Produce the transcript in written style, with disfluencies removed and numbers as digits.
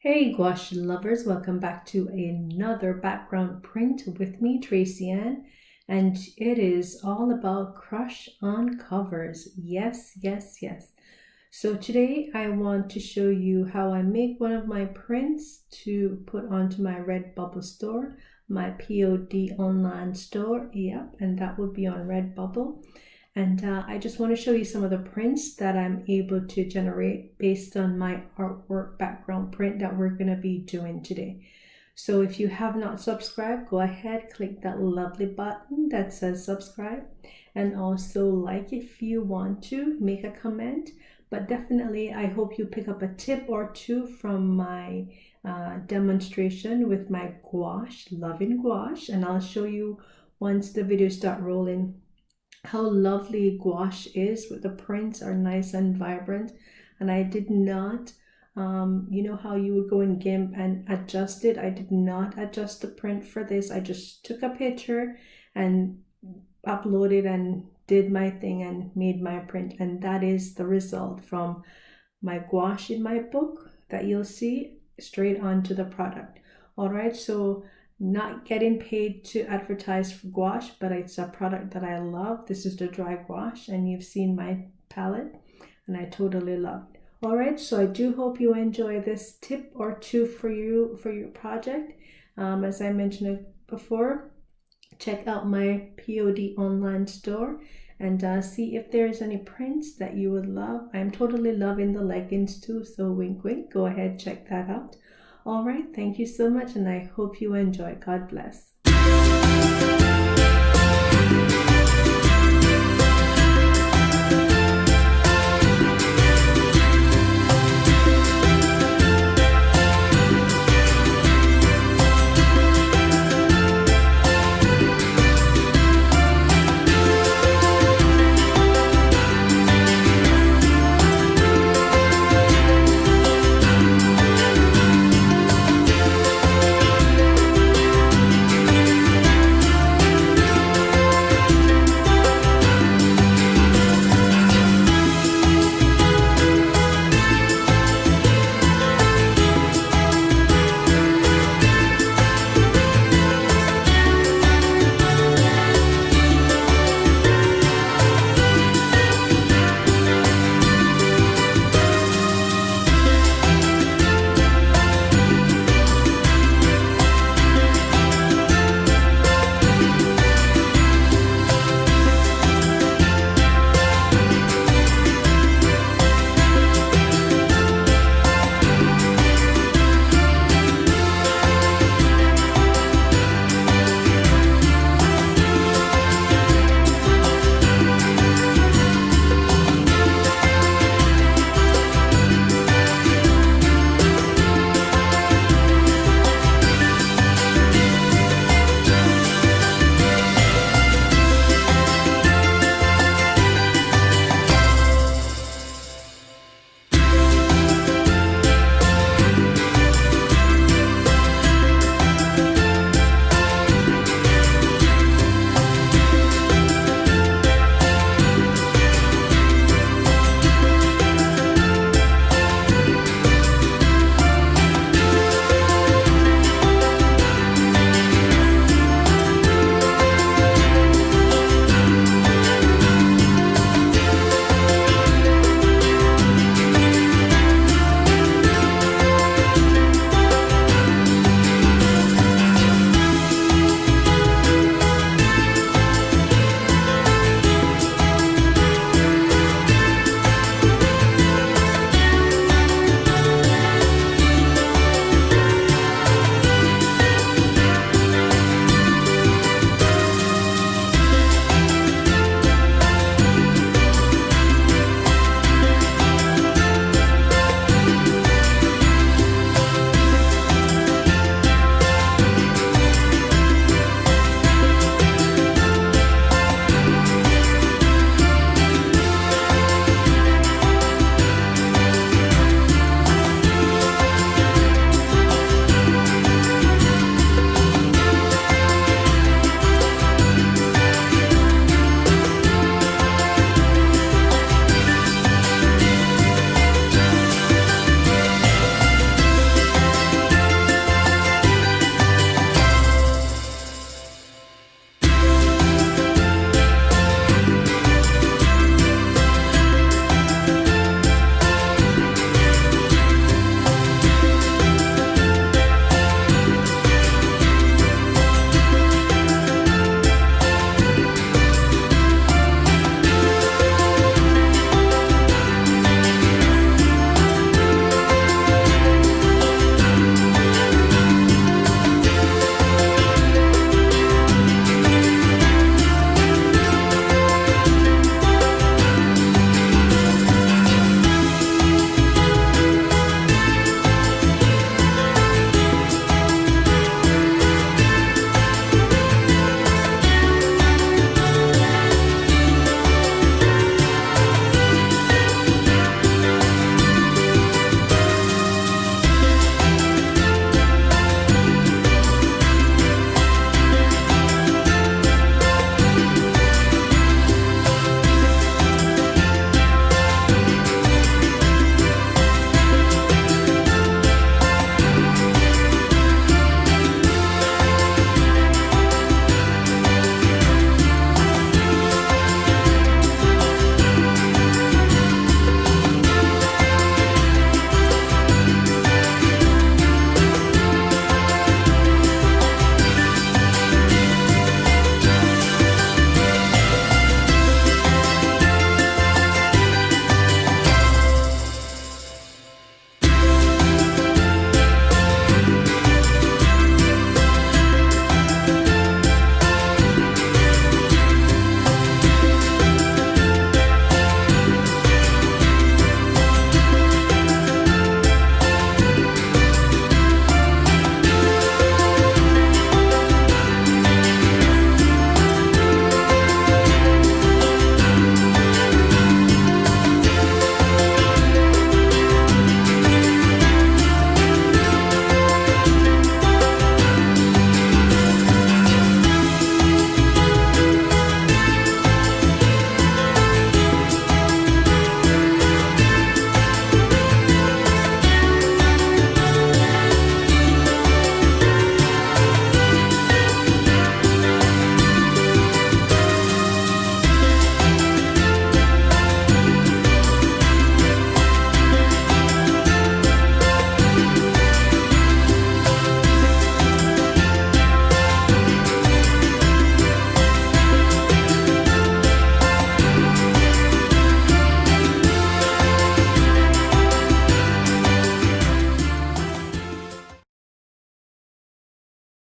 Hey gouache lovers, welcome back to another background print with me, Tracy Ann, and it is all about crush on covers. Yes. So today I want to show you how I make one of my prints to put onto my Redbubble store, my P.O.D online store. Yep, and that would be on Redbubble. And I just want to show you some of the prints that I'm able to generate based on my artwork background print that we're going to be doing today. So if you have not subscribed, go ahead, click that lovely button that says subscribe, and also like if you want to, make a comment. But definitely, I hope you pick up a tip or two from my demonstration with my gouache, loving gouache, and I'll show you once the video start rolling how lovely gouache is. With the prints are nice and vibrant, and I did not you know how you would go in GIMP and adjust it. I did not adjust the print for this. I just took a picture and uploaded and did my thing and made my print, and that is the result from my gouache in my book that you'll see straight onto the product. All right, so not getting paid to advertise for gouache, but it's a product that I love. This is the dry gouache, and you've seen my palette, and I totally love it. All right, so I do hope you enjoy this tip or two for you for your project. As I mentioned before, check out my P.O.D online store and see if there's any prints that you would love. I'm totally loving the leggings too, so wink wink, go ahead, check that out. All right, thank you so much, and I hope you enjoy. God bless.